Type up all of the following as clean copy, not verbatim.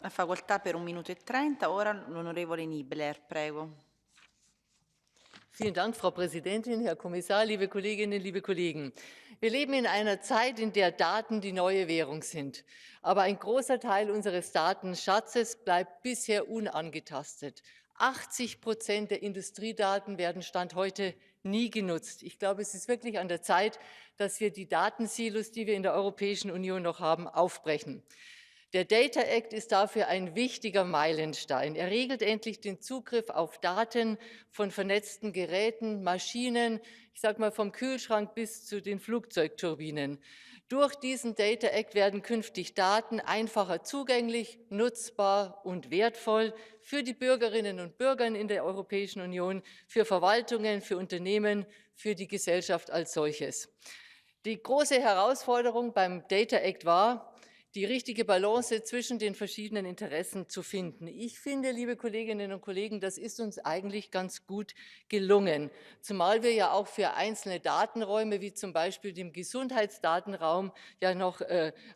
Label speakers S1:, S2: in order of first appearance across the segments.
S1: Ha facoltà per 1 minuto e 30. Ora l'onorevole Niebler, prego.
S2: Vielen Dank, Frau Präsidentin, Herr Kommissar, liebe Kolleginnen, liebe Kollegen. Wir leben in einer Zeit, in der Daten die neue Währung sind. Aber ein großer Teil unseres Datenschatzes bleibt bisher unangetastet. 80% der Industriedaten werden Stand heute nie genutzt. Ich glaube, es ist wirklich an der Zeit, dass wir die Datensilos, die wir in der Europäischen Union noch haben, aufbrechen. Der Data Act ist dafür ein wichtiger Meilenstein. Er regelt endlich den Zugriff auf Daten von vernetzten Geräten, Maschinen, ich sage mal vom Kühlschrank bis zu den Flugzeugturbinen. Durch diesen Data Act werden künftig Daten einfacher zugänglich, nutzbar und wertvoll für die Bürgerinnen und Bürger in der Europäischen Union, für Verwaltungen, für Unternehmen, für die Gesellschaft als solches. Die große Herausforderung beim Data Act war, die richtige Balance zwischen den verschiedenen Interessen zu finden. Ich finde, liebe Kolleginnen und Kollegen, das ist uns eigentlich ganz gut gelungen, zumal wir ja auch für einzelne Datenräume, wie zum Beispiel dem Gesundheitsdatenraum, ja noch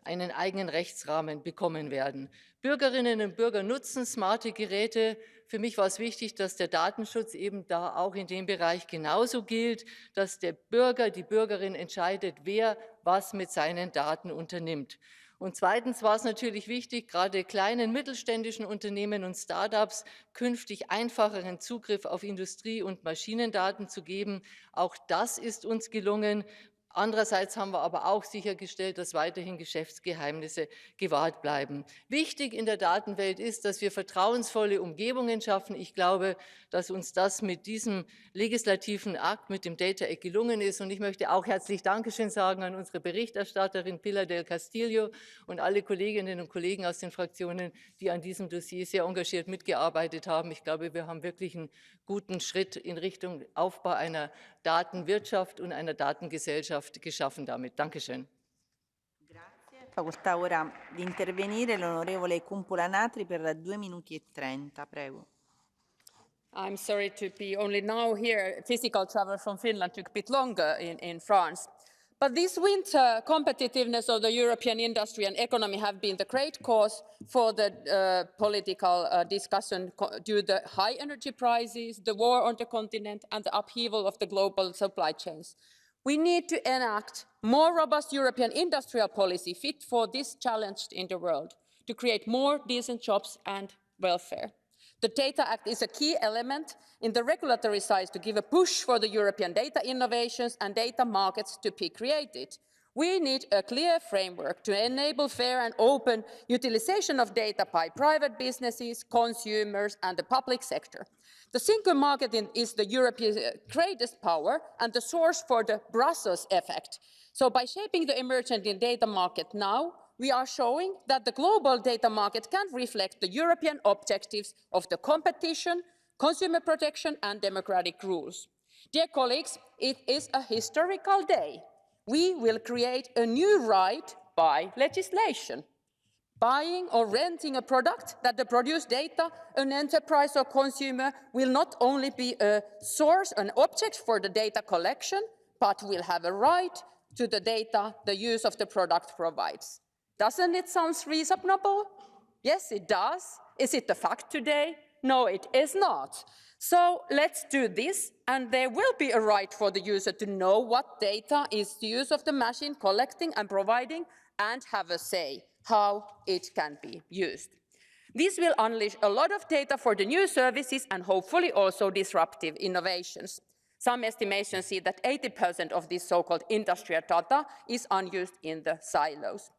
S2: einen eigenen Rechtsrahmen bekommen werden. Bürgerinnen und Bürger nutzen smarte Geräte. Für mich war es wichtig, dass der Datenschutz eben da auch in dem Bereich genauso gilt, dass der Bürger, die Bürgerin entscheidet, wer was mit seinen Daten unternimmt. Und zweitens war es natürlich wichtig, gerade kleinen mittelständischen Unternehmen und Start-ups künftig einfacheren Zugriff auf Industrie- und Maschinendaten zu geben. Auch das ist uns gelungen. Andererseits haben wir aber auch sichergestellt, dass weiterhin Geschäftsgeheimnisse gewahrt bleiben. Wichtig in der Datenwelt ist, dass wir vertrauensvolle Umgebungen schaffen. Ich glaube, dass uns das mit diesem legislativen Akt, mit dem Data Act gelungen ist. Und ich möchte auch herzlich Dankeschön sagen an unsere Berichterstatterin Pilar del Castillo und alle Kolleginnen und Kollegen aus den Fraktionen, die an diesem Dossier sehr engagiert mitgearbeitet haben. Ich glaube, wir haben wirklich einen guten Schritt in Richtung Aufbau einer Datenwirtschaft und einer Datengesellschaft geschaffen damit. Dankeschön.
S1: Grazie. Facoltà ora di intervenire l'onorevole KUMPULA-NATRI per 2 minuti e 30. Prego.
S3: I'm sorry to be only now here. Physical travel from Finland took a bit longer in France. But this winter, competitiveness of the European industry and economy have been the great cause for the political discussion due to the high energy prices, the war on the continent, and the upheaval of the global supply chains. We need to enact more robust European industrial policy fit for this challenge in the world, to create more decent jobs and welfare. The Data Act is a key element in the regulatory side to give a push for the European data innovations and data markets to be created. We need a clear framework to enable fair and open utilization of data by private businesses, consumers, and the public sector. The single market is the Europe's greatest power and the source for the Brussels effect. So by shaping the emergent data market now, we are showing that the global data market can reflect the European objectives of the competition, consumer protection, and democratic rules. Dear colleagues, it is a historical day. We will create a new right by legislation. Buying or renting a product that the produced data, an enterprise or consumer will not only be a source, an object for the data collection, but will have a right to the data the use of the product provides. Doesn't it sound reasonable? Yes, it does. Is it a fact today? No, it is not. So let's do this, and there will be a right for the user to know what data is the use of the machine collecting and providing, and have a say how it can be used. This will unleash a lot of data for the new services and hopefully also disruptive innovations. Some estimations see that 80% of this so-called industrial data is unused in the silos.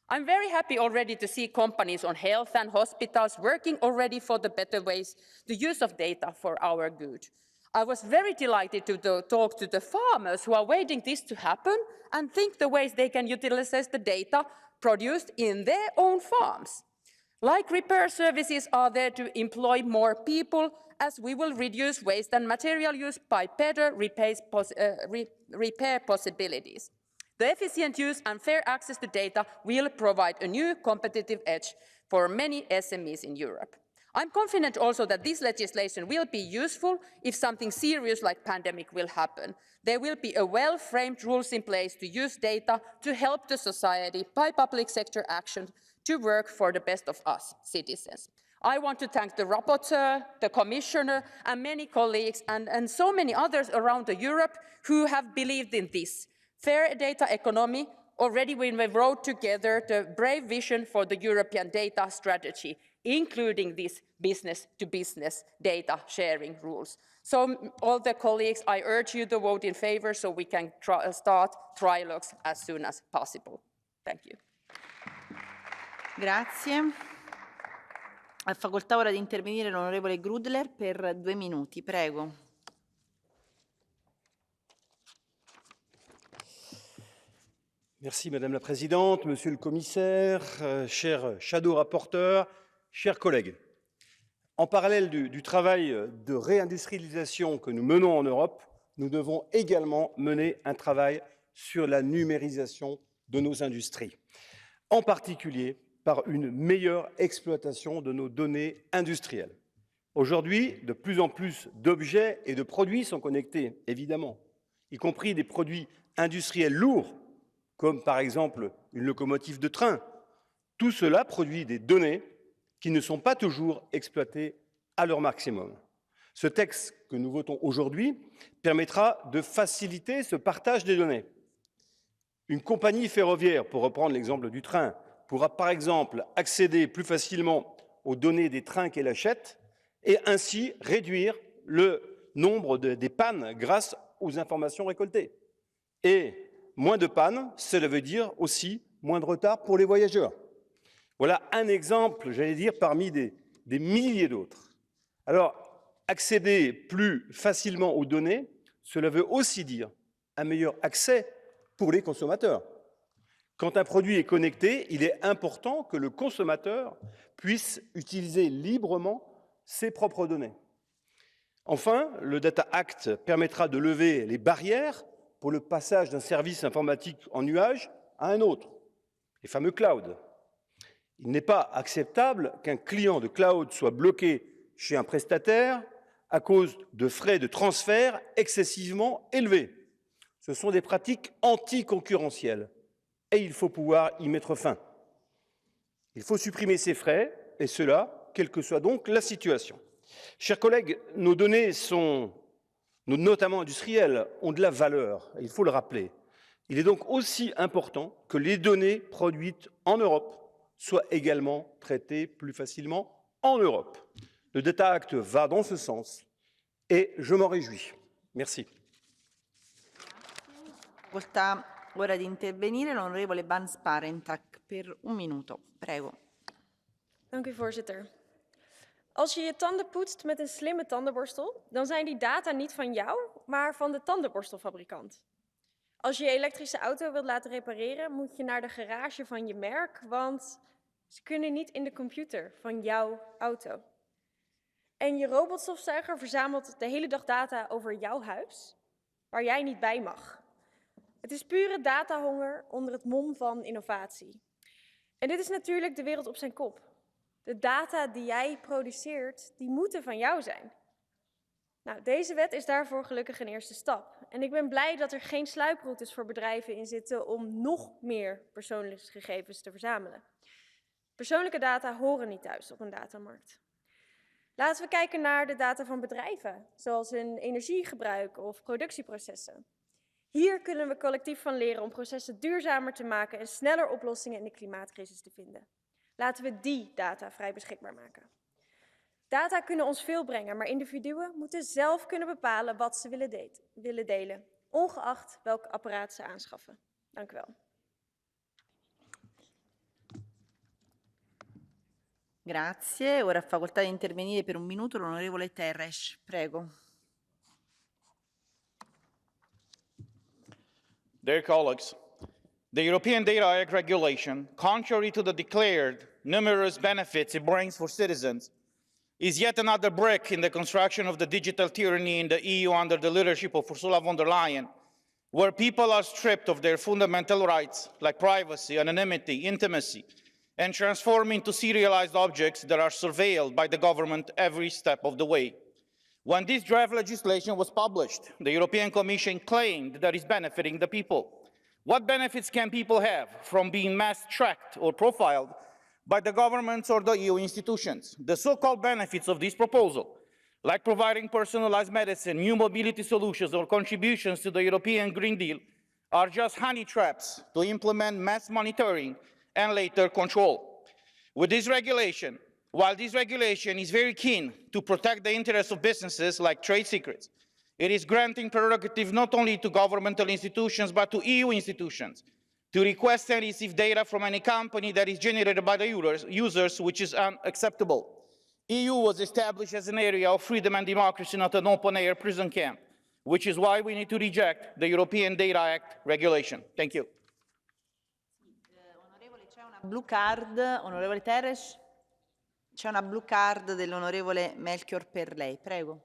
S3: I'm very happy already to see companies on health and hospitals working already for the better ways, the use of data for our good. I was very delighted to talk to the farmers who are waiting this to happen and think the ways they can utilize the data produced in their own farms. Like repair services are there to employ more people, as we will reduce waste and material use by better repair possibilities. The efficient use and fair access to data will provide a new competitive edge for many SMEs in Europe. I'm confident also that this legislation will be useful if something serious like pandemic will happen. There will be a well-framed rules in place to use data to help the society by public sector action to work for the best of us citizens. I want to thank the rapporteur, the commissioner, and many colleagues, and so many others around Europe who have believed in this. Fair data economy, already when we wrote together the brave vision for the European data strategy, including these business-to-business data sharing rules. So all the colleagues, I urge you to vote in favor so we can start trilogues as soon as possible. Thank you.
S1: Grazie. Ha facoltà ora di intervenire l'onorevole Grudler per 2 minuti. Prego.
S4: Merci Madame la Présidente, Monsieur le Commissaire, chers shadow rapporteurs, chers collègues. En parallèle du travail de réindustrialisation que nous menons en Europe, nous devons également mener un travail sur la numérisation de nos industries, en particulier par une meilleure exploitation de nos données industrielles. Aujourd'hui, de plus en plus d'objets et de produits sont connectés, évidemment, y compris des produits industriels lourds, comme par exemple une locomotive de train. Tout cela produit des données qui ne sont pas toujours exploitées à leur maximum. Ce texte que nous votons aujourd'hui permettra de faciliter ce partage des données. Une compagnie ferroviaire, pour reprendre l'exemple du train, pourra par exemple accéder plus facilement aux données des trains qu'elle achète et ainsi réduire le nombre des pannes grâce aux informations récoltées. Et moins de pannes, cela veut dire aussi moins de retard pour les voyageurs. Voilà un exemple, j'allais dire, parmi des milliers d'autres. Alors, accéder plus facilement aux données, cela veut aussi dire un meilleur accès pour les consommateurs. Quand un produit est connecté, il est important que le consommateur puisse utiliser librement ses propres données. Enfin, le Data Act permettra de lever les barrières pour le passage d'un service informatique en nuage à un autre, les fameux clouds. Il n'est pas acceptable qu'un client de cloud soit bloqué chez un prestataire à cause de frais de transfert excessivement élevés. Ce sont des pratiques anticoncurrentielles et il faut pouvoir y mettre fin. Il faut supprimer ces frais, et cela, quelle que soit donc la situation. Chers collègues, nos données sont, notamment industrielles, ont de la valeur, il faut le rappeler. Il est donc aussi important que les données produites en Europe soient également traitées plus facilement en Europe. Le Data Act va dans ce sens et je m'en réjouis. Merci.
S1: Facoltà ora di intervenire l'onorevole Bans-Parentak per 1 minuto. Prego.
S5: Dank u, voorzitter. Als je je tanden poetst met een slimme tandenborstel, dan zijn die data niet van jou, maar van de tandenborstelfabrikant. Als je je elektrische auto wilt laten repareren, moet je naar de garage van je merk, want ze kunnen niet in de computer van jouw auto. En je robotstofzuiger verzamelt de hele dag data over jouw huis, waar jij niet bij mag. Het is pure datahonger onder het mom van innovatie. En dit is natuurlijk de wereld op zijn kop. De data die jij produceert, die moeten van jou zijn. Nou, deze wet is daarvoor gelukkig een eerste stap. En ik ben blij dat er geen sluiproutes voor bedrijven in zitten om nog meer persoonlijke gegevens te verzamelen. Persoonlijke data horen niet thuis op een datamarkt. Laten we kijken naar de data van bedrijven, zoals hun energiegebruik of productieprocessen. Hier kunnen we collectief van leren om processen duurzamer te maken en sneller oplossingen in de klimaatcrisis te vinden. Laten we die data vrij beschikbaar maken. Data kunnen ons veel brengen, maar individuen moeten zelf kunnen bepalen wat ze willen delen, ongeacht welk apparaat ze aanschaffen. Dank u wel.
S1: Grazie. Ora ha facoltà di intervenire per 1 minuto l'onorevole Terres. Prego.
S6: Dear colleagues, the European Data Act regulation, contrary to the declared numerous benefits it brings for citizens, is yet another brick in the construction of the digital tyranny in the EU under the leadership of Ursula von der Leyen, where people are stripped of their fundamental rights like privacy, anonymity, intimacy, and transformed into serialized objects that are surveilled by the government every step of the way. When this draft legislation was published, the European Commission claimed that it's benefiting the people. What benefits can people have from being mass-tracked or profiled by the governments or the EU institutions. The so-called benefits of this proposal, like providing personalized medicine, new mobility solutions, or contributions to the European Green Deal, are just honey traps to implement mass monitoring and later control. With this regulation, while this regulation is very keen to protect the interests of businesses like trade secrets, it is granting prerogative not only to governmental institutions but to EU institutions to request and receive data from any company that is generated by the users, which is unacceptable. EU was established as an area of freedom and democracy, not an open-air prison camp, which is why we need to reject the European Data Act regulation. Thank you.
S1: Onorevole, c'è una blue card, onorevole Teres, c'è una blue card dell'onorevole Melchior per lei, prego.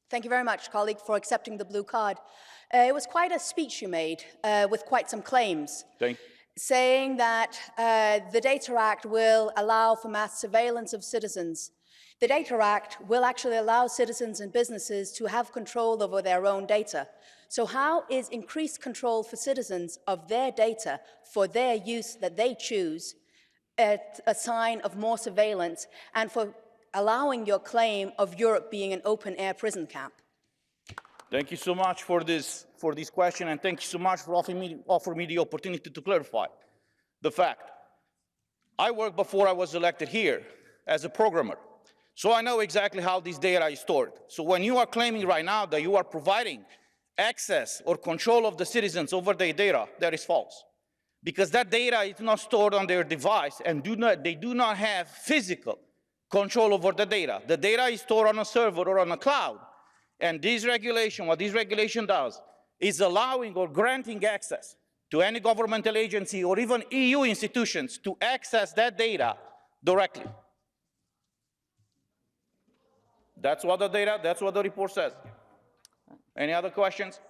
S7: Thank you very much, colleague, for accepting the blue card. It was quite a speech you made with quite some claims, saying that the Data Act will allow for mass surveillance of citizens. The Data Act will actually allow citizens and businesses to have control over their own data. So how is increased control for citizens of their data for their use that they choose a sign of more surveillance and for allowing your claim of Europe being an open-air prison camp?
S6: Thank you so much for this question, and thank you so much for offering me the opportunity to clarify the fact. I worked before I was elected here as a programmer, so I know exactly how this data is stored. So when you are claiming right now that you are providing access or control of the citizens over their data, that is false. Because that data is not stored on their device, and they do not have physical control over the data. The data is stored on a server or on a cloud. And this regulation, what this regulation does, is allowing or granting access to any governmental agency or even EU institutions to access that data directly. That's what the report says. Any other questions?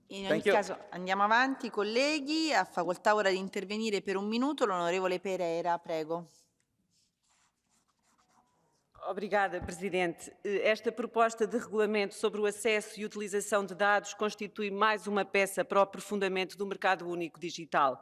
S1: In ogni caso andiamo avanti, colleghi. Ha facoltà ora di intervenire per un minuto l'onorevole Pereira, prego.
S8: Obrigada, Presidente. Esta proposta de regulamento sobre o acesso e utilização de dados constitui mais uma peça para o aprofundamento do mercado único digital.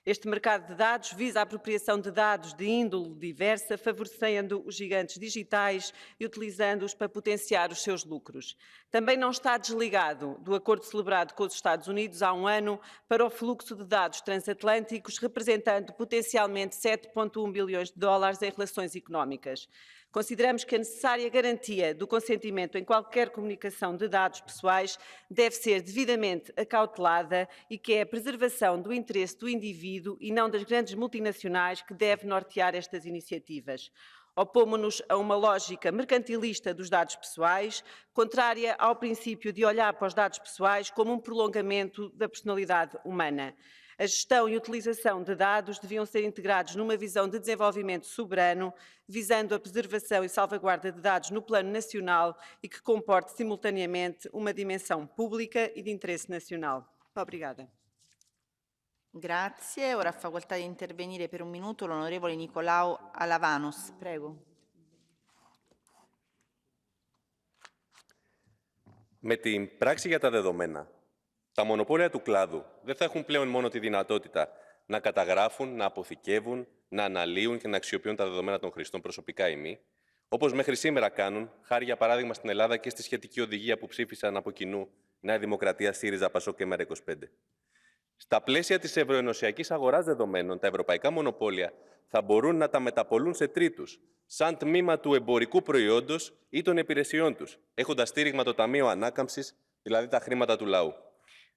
S8: Este mercado de dados visa a apropriação de dados de índole diversa, favorecendo os gigantes digitais e utilizando-os para potenciar os seus lucros. Também não está desligado do acordo celebrado com os Estados Unidos há um ano para o fluxo de dados transatlânticos, representando potencialmente 7,1 bilhões de dólares em relações económicas. Consideramos que a necessária garantia do consentimento em qualquer comunicação de dados pessoais deve ser devidamente acautelada e que é a preservação do interesse do indivíduo e não das grandes multinacionais que deve nortear estas iniciativas. Opomos-nos a uma lógica mercantilista dos dados pessoais, contrária ao princípio de olhar para os dados pessoais como um prolongamento da personalidade humana. A gestão e utilização de dados deviam ser integrados numa visão de desenvolvimento soberano, visando a preservação e salvaguarda de dados no plano nacional e que comporte simultaneamente uma dimensão pública e de interesse nacional. Obrigada.
S1: Grazie. Ora ha facoltà di intervenire per un minuto l'onorevole NIKOLAOU-ALAVANOS, prego.
S9: Με την πράξη για τα δεδομένα, τα μονοπόλια του κλάδου δεν θα έχουν πλέον μόνο τη δυνατότητα να καταγράφουν, να αποθηκεύουν, να αναλύουν και να αξιοποιούν τα δεδομένα των χρηστών προσωπικά ή μη, όπως μέχρι σήμερα κάνουν, χάρη για παράδειγμα στην Ελλάδα και στη σχετική οδηγία που ψήφισαν από κοινού Νέα Δημοκρατία, ΣΥΡΙΖΑ, ΠΑΣΟΚ και ΜΕΡΑ25. Στα πλαίσια της ευρωενωσιακής αγοράς δεδομένων, τα ευρωπαϊκά μονοπόλια θα μπορούν να τα μεταπολούν σε τρίτους, σαν τμήμα του εμπορικού προϊόντος ή των υπηρεσιών τους, έχοντας στήριγμα το Ταμείο Ανάκαμψης, δηλαδή τα χρήματα του λαού.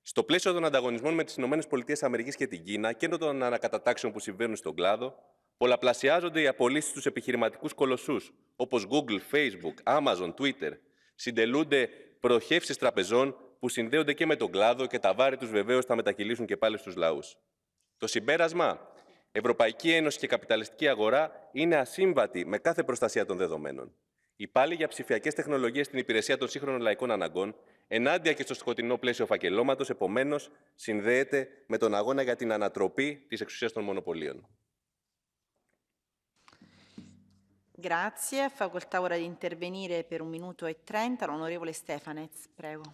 S9: Στο πλαίσιο των ανταγωνισμών με τις ΗΠΑ και την Κίνα και των ανακατατάξεων που συμβαίνουν στον κλάδο, πολλαπλασιάζονται οι απολύσεις στους επιχειρηματικούς κολοσσούς, όπως Google, Facebook, Amazon, Twitter. Συντελούνται προχεύσεις τραπεζών που συνδέονται και με τον κλάδο και τα βάρη τους βεβαίως θα μετακυλήσουν και πάλι στους λαούς. Το συμπέρασμα, Ευρωπαϊκή Ένωση και καπιταλιστική αγορά είναι ασύμβατη με κάθε προστασία των δεδομένων. Οι πάλι για ψηφιακές τεχνολογίες στην υπηρεσία των σύγχρονων λαϊκών αναγκών, ενάντια και στο σκοτεινό πλαίσιο φακελώματος, επομένως, συνδέεται με τον αγώνα για την ανατροπή της εξουσίας των μονοπωλίων.
S1: Grazie. Facoltà ora di intervenire per 1 minuto e 30 l'onorevole Stefanec. Prego.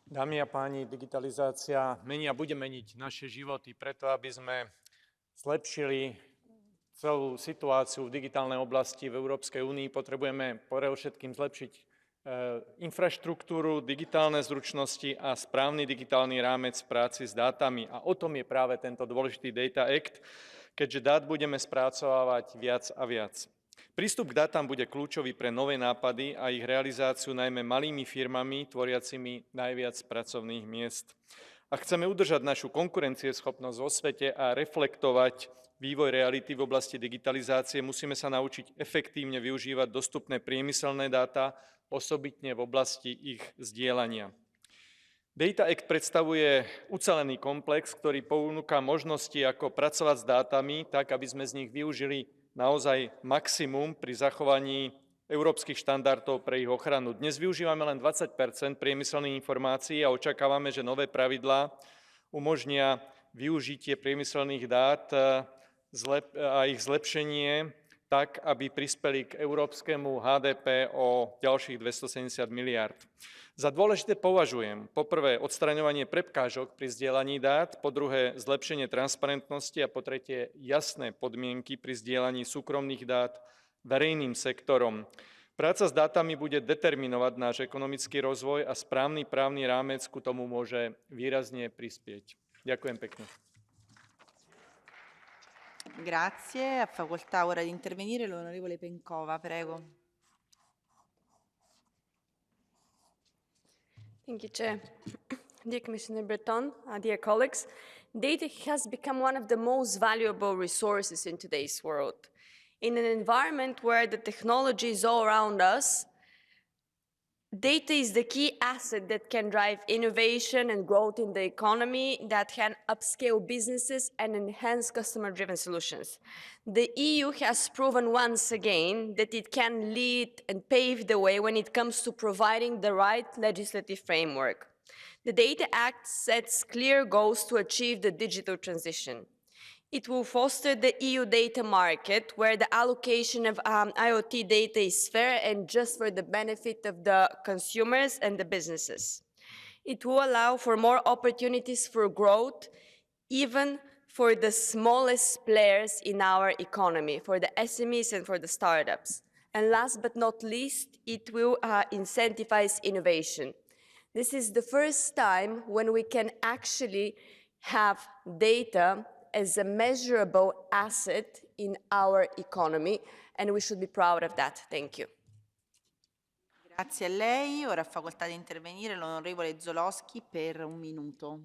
S10: Dámy a páni, digitalizácia mení a bude meniť naše životy preto, aby sme zlepšili celú situáciu v digitálnej oblasti v Európskej únii. Potrebujeme predovšetkým zlepšiť infraštruktúru, digitálne zručnosti a správny digitálny rámec v práci s dátami. A o tom je práve tento dôležitý Data Act, keďže dát budeme spracovávať viac a viac. Prístup k dátam bude kľúčový pre nové nápady a ich realizáciu najmä malými firmami, tvoriacimi najviac pracovných miest. Ak chceme udržať našu konkurencieschopnosť vo svete a reflektovať vývoj reality v oblasti digitalizácie, musíme sa naučiť efektívne využívať dostupné priemyselné dáta, osobitne v oblasti ich zdieľania. Data Act predstavuje ucelený komplex, ktorý ponúka možnosti, ako pracovať s dátami, tak, aby sme z nich využili naozaj maximum pri zachovaní európskych štandardov pre ich ochranu. Dnes využívame len 20 priemyselných informácií a očakávame, že nové pravidlá umožnia využitie priemyselných dát a ich zlepšenie tak, aby prispeli k európskemu HDP o ďalších 270 miliárd. Za dôležité považujem po prvé odstraňovanie prekážok pri zdieľaní dát, po druhé zlepšenie transparentnosti a po tretie jasné podmienky pri zdieľaní súkromných dát verejným sektorom. Práca s dátami bude determinovať náš ekonomický rozvoj a správny právny rámec ku tomu môže výrazne prispieť. Ďakujem pekne.
S1: Grazie. A facoltà ora di intervenire l'onorevole Pencova. Prego.
S11: Thank you, Chair. Dear Commissioner Breton, dear colleagues, data has become one of the most valuable resources in today's world. In an environment where the technology is all around us, data is the key asset that can drive innovation and growth in the economy, that can upscale businesses and enhance customer-driven solutions. The EU has proven once again that it can lead and pave the way when it comes to providing the right legislative framework. The Data Act sets clear goals to achieve the digital transition. It will foster the EU data market, where the allocation of IoT data is fair and just for the benefit of the consumers and the businesses. It will allow for more opportunities for growth, even for the smallest players in our economy, for the SMEs and for the startups. And last but not least, it will incentivize innovation. This is the first time when we can actually have data as a measurable asset in our economy, and we should be proud of that. Thank you.
S1: Grazie a lei. Ora ha facoltà di intervenire l'onorevole Zolowski per 1 minuto.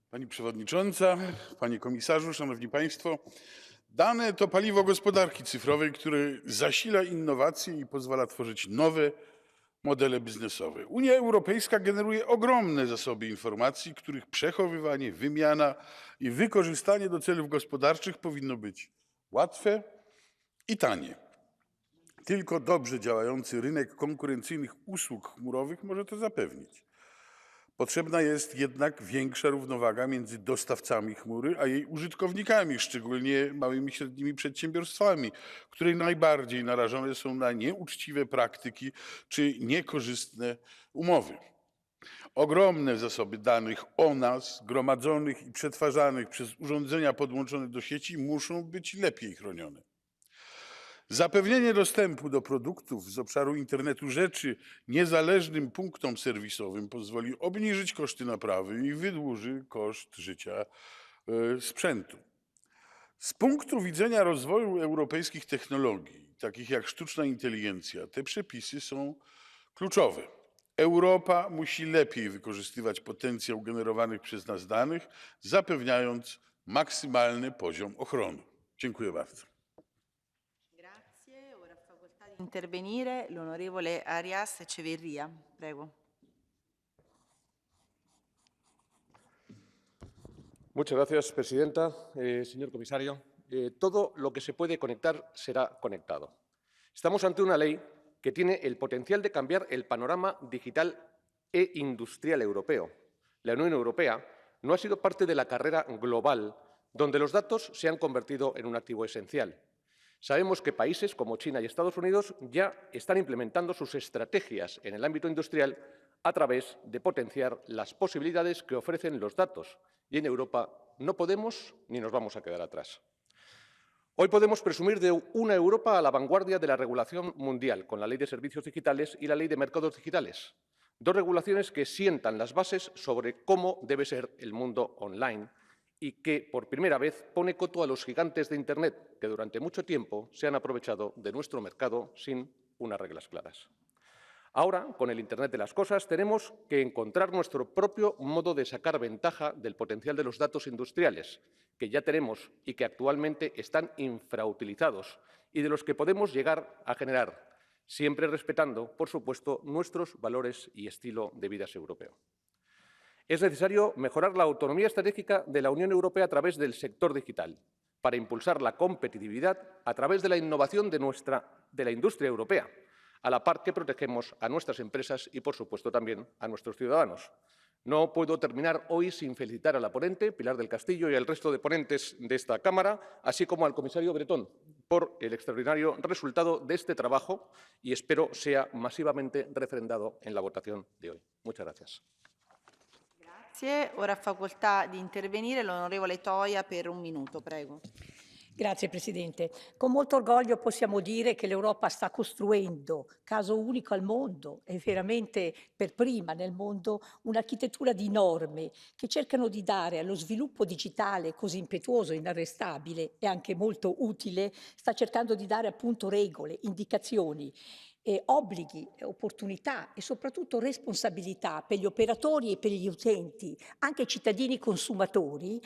S12: Pani Przewodnicząca, Panie Komisarzu, Szanowni Państwo. Dane to paliwo gospodarki cyfrowej, które zasila innowacje i pozwala tworzyć nowe modele biznesowe. Unia Europejska generuje ogromne zasoby informacji, których przechowywanie, wymiana i wykorzystanie do celów gospodarczych powinno być łatwe i tanie. Tylko dobrze działający rynek konkurencyjnych usług chmurowych może to zapewnić. Potrzebna jest jednak większa równowaga między dostawcami chmury a jej użytkownikami, szczególnie małymi i średnimi przedsiębiorstwami, które najbardziej narażone są na nieuczciwe praktyki czy niekorzystne umowy. Ogromne zasoby danych o nas, gromadzonych i przetwarzanych przez urządzenia podłączone do sieci, muszą być lepiej chronione. Zapewnienie dostępu do produktów z obszaru internetu rzeczy niezależnym punktom serwisowym pozwoli obniżyć koszty naprawy i wydłuży koszt życia sprzętu. Z punktu widzenia rozwoju europejskich technologii, takich jak sztuczna inteligencja, te przepisy są kluczowe. Europa musi lepiej wykorzystywać potencjał generowanych przez nas danych, zapewniając maksymalny poziom ochrony. Dziękuję bardzo.
S1: Intervenire l'onorevole Arias Echeverría. Prego.
S13: Muchas gracias, presidenta. Señor comisario, todo lo que se puede conectar será conectado. Estamos ante una ley que tiene el potencial de cambiar el panorama digital e industrial europeo. La Unión Europea no ha sido parte de la carrera global, donde los datos se han convertido en un activo esencial. Sabemos que países como China y Estados Unidos ya están implementando sus estrategias en el ámbito industrial a través de potenciar las posibilidades que ofrecen los datos. Y en Europa no podemos ni nos vamos a quedar atrás. Hoy podemos presumir de una Europa a la vanguardia de la regulación mundial, con la Ley de Servicios Digitales y la Ley de Mercados Digitales. Dos regulaciones que sientan las bases sobre cómo debe ser el mundo online y que, por primera vez, pone coto a los gigantes de Internet, que durante mucho tiempo se han aprovechado de nuestro mercado sin unas reglas claras. Ahora, con el Internet de las cosas, tenemos que encontrar nuestro propio modo de sacar ventaja del potencial de los datos industriales, que ya tenemos y que actualmente están infrautilizados y de los que podemos llegar a generar, siempre respetando, por supuesto, nuestros valores y estilo de vida europeo. Es necesario mejorar la autonomía estratégica de la Unión Europea a través del sector digital, para impulsar la competitividad a través de la innovación de la industria europea, a la par que protegemos a nuestras empresas y, por supuesto, también a nuestros ciudadanos. No puedo terminar hoy sin felicitar a la ponente, Pilar del Castillo, y al resto de ponentes de esta Cámara, así como al comisario Bretón, por el extraordinario resultado de este trabajo y espero sea masivamente refrendado en la votación de hoy. Muchas gracias.
S1: Grazie. Ora ha facoltà di intervenire l'onorevole Toia per un minuto, prego.
S14: Grazie Presidente. Con molto orgoglio possiamo dire che l'Europa sta costruendo, caso unico al mondo e veramente per prima nel mondo, un'architettura di norme che cercano di dare allo sviluppo digitale così impetuoso, inarrestabile e anche molto utile, sta cercando di dare appunto regole, indicazioni, obblighi, opportunità e soprattutto responsabilità per gli operatori e per gli utenti, anche cittadini consumatori,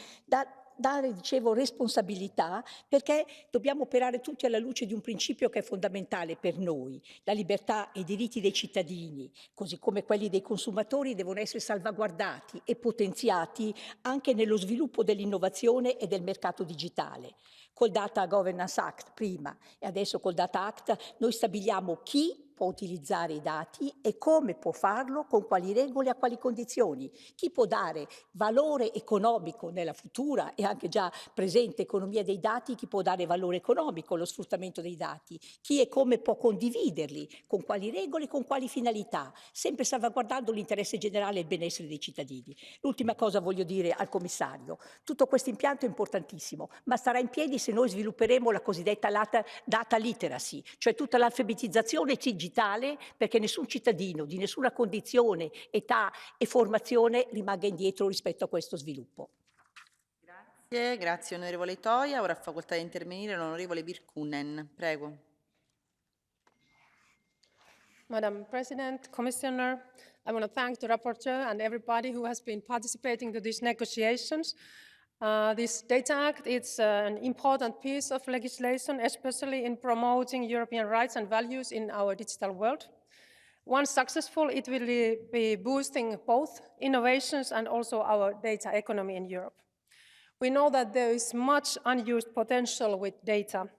S14: dare, dicevo, responsabilità perché dobbiamo operare tutti alla luce di un principio che è fondamentale per noi. La libertà e i diritti dei cittadini, così come quelli dei consumatori, devono essere salvaguardati e potenziati anche nello sviluppo dell'innovazione e del mercato digitale. Col Data Governance Act prima e adesso col Data Act noi stabiliamo chi può utilizzare i dati e come può farlo, con quali regole e a quali condizioni. Chi può dare valore economico nella futura e anche già presente economia dei dati, chi può dare valore economico allo sfruttamento dei dati, chi e come può condividerli, con quali regole e con quali finalità, sempre salvaguardando l'interesse generale e il benessere dei cittadini. L'ultima cosa voglio dire al commissario, tutto questo impianto è importantissimo, ma starà in piedi se noi svilupperemo la cosiddetta data literacy, cioè tutta l'alfabetizzazione digitale, perché nessun cittadino di nessuna condizione, età e formazione rimanga indietro rispetto a questo sviluppo.
S1: Grazie, grazie onorevole Toia. Ora ha facoltà di intervenire l'onorevole Virkunen. Prego.
S15: Madam President, Commissioner, I want to thank the rapporteur and everybody who has been participating in these negotiations. This Data Act is an important piece of legislation, especially in promoting European rights and values in our digital world. Once successful, it will be boosting both innovations and also our data economy in Europe. We know that there is much unused potential with data.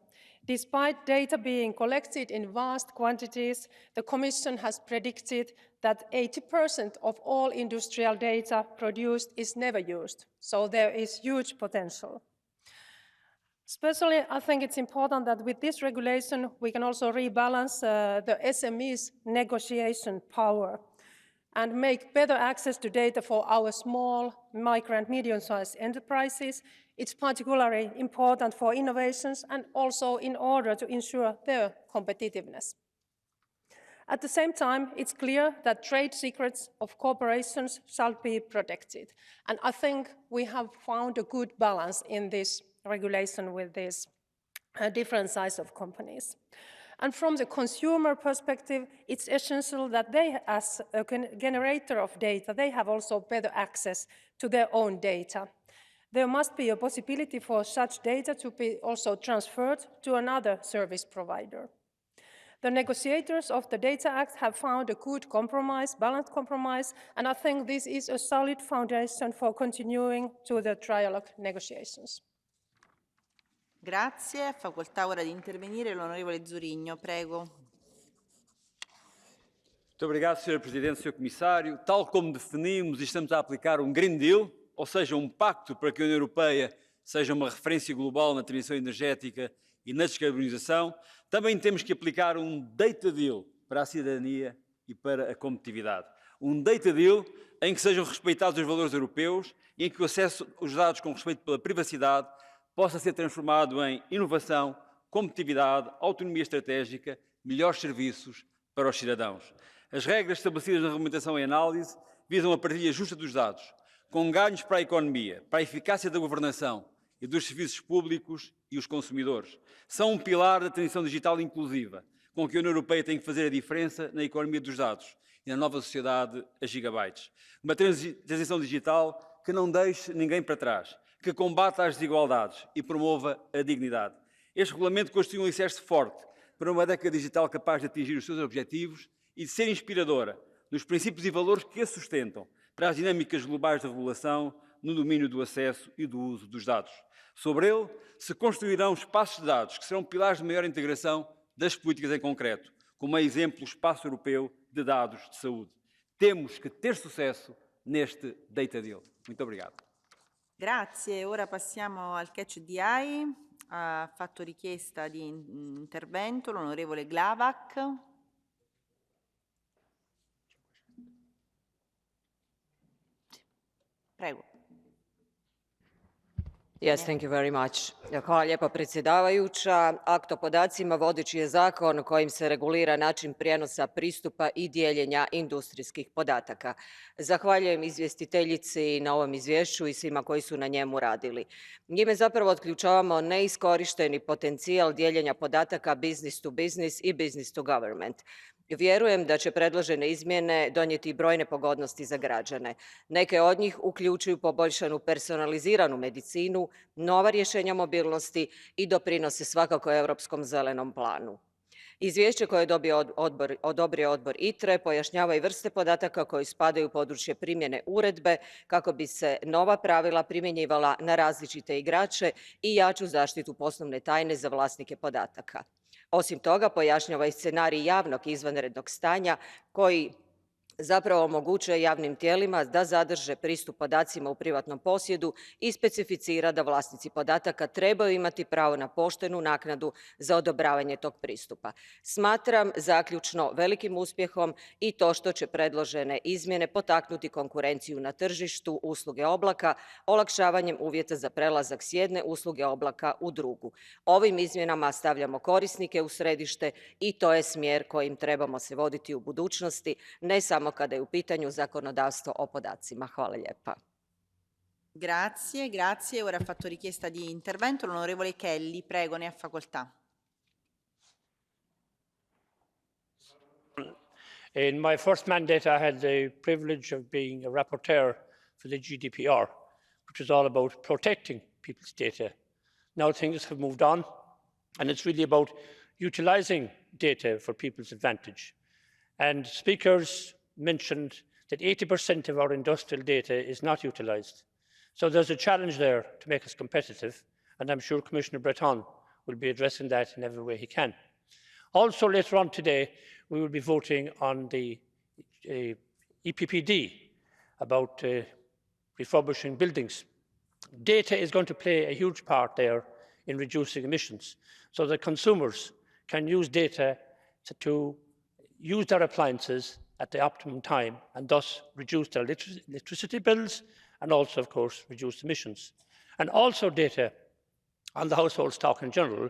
S15: Despite data being collected in vast quantities, the Commission has predicted that 80% of all industrial data produced is never used. So there is huge potential. Especially, I think it's important that with this regulation, we can also rebalance the SMEs' negotiation power and make better access to data for our small, micro and medium-sized enterprises. It's particularly important for innovations and also in order to ensure their competitiveness. At the same time, it's clear that trade secrets of corporations shall be protected. And I think we have found a good balance in this regulation with these different sizes of companies. And from the consumer perspective, it's essential that they, as a generator of data, they have also better access to their own data. There must be a possibility for such data to be also transferred to another service provider. The negotiators of the Data Act have found a good compromise, balanced compromise, and I think this is a solid foundation for continuing to the trialogue negotiations.
S1: Grazie. Facoltà ora di intervenire l'onorevole Zurigno. Prego.
S16: Muito obrigado, Sr. Presidente, Sr. Comissário. Tal como definimos e estamos a aplicar um Green Deal,
S4: ou seja, um pacto para que a União Europeia seja uma referência global na transição energética e na descarbonização, também temos que aplicar um data deal para a cidadania e para a competitividade. Um data deal em que sejam respeitados os valores europeus e em que o acesso aos dados com respeito pela privacidade possa ser transformado em inovação, competitividade, autonomia estratégica, melhores serviços para os cidadãos. As regras estabelecidas na regulamentação e análise visam a partilha justa dos dados, com ganhos para a economia, para a eficácia da governação e dos serviços públicos e os consumidores. São um pilar da transição digital inclusiva, com que a União Europeia tem que fazer a diferença na economia dos dados e na nova sociedade a gigabytes. Uma transição digital que não deixe ninguém para trás, que combata as desigualdades e promova a dignidade. Este regulamento constitui um alicerce forte para uma década digital capaz de atingir os seus objetivos e de ser inspiradora nos princípios e valores que a sustentam para as dinâmicas globais de regulação no domínio do acesso e do uso dos dados. Sobre ele se construirão espaços de dados que serão pilares de maior integração das políticas em concreto, como é exemplo o Espaço Europeu de Dados de Saúde. Temos que ter sucesso neste data deal. Muito obrigado.
S1: Grazie, ora passiamo al catch DI. Ha fatto richiesta di intervento l'onorevole Glavak. Prego.
S16: Yes, thank you very much. Hvala lijepa predsjedavajuća. Akt o podacima vodeći je zakon kojim se regulira način prijenosa pristupa i dijeljenja industrijskih podataka. Zahvaljujem izvjestiteljici na ovom izvješću i svima koji su na njemu radili. Njime zapravo otključavamo neiskorišteni potencijal dijeljenja podataka business to business i business to government. Vjerujem da će predložene izmjene donijeti brojne pogodnosti za građane. Neke od njih uključuju poboljšanu personaliziranu medicinu, nova rješenja mobilnosti i doprinose svakako Europskom zelenom planu. Izvješće koje je odobrio odbor ITRE pojašnjava i vrste podataka koji spadaju u područje primjene uredbe kako bi se nova pravila primjenjivala na različite igrače i jaču zaštitu poslovne tajne za vlasnike podataka. Osim toga, pojašnjava i scenarij javnog izvanrednog stanja koji zapravo omogućuje javnim tijelima da zadrže pristup podacima u privatnom posjedu i specificira da vlasnici podataka trebaju imati pravo na poštenu naknadu za odobravanje tog pristupa. Smatram zaključno velikim uspjehom i to što će predložene izmjene potaknuti konkurenciju na tržištu usluge oblaka, olakšavanjem uvjeta za prelazak s jedne usluge oblaka u drugu. Ovim izmjenama stavljamo korisnike u središte i to je smjer kojim trebamo se voditi u budućnosti, ne samo kada je u pitanju zakonodavstvo o podacima. Hvala lijepa.
S1: Grazie, grazie. Ora ha fatto richiesta di intervento l'onorevole Kelly. Prego, ne ha facoltà.
S17: In my first mandate, I had the privilege of being a rapporteur for the GDPR, which is all about protecting people's data. Now things have moved on, and it's really about utilising data for people's advantage. And speakers mentioned that 80% of our industrial data is not utilised. So there's a challenge there to make us competitive, and I'm sure Commissioner Breton will be addressing that in every way he can. Also, later on today, we will be voting on the EPPD about refurbishing buildings. Data is going to play a huge part there in reducing emissions, so that consumers can use data to use their appliances at the optimum time and thus reduce their electricity bills and also, of course, reduce emissions. And also data on the household stock in general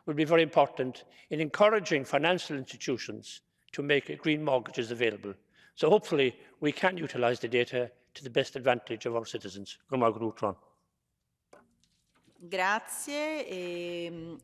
S17: will be very important in encouraging financial institutions to make green mortgages available. So hopefully we can utilise the data to the best advantage of our citizens.
S1: Grazie.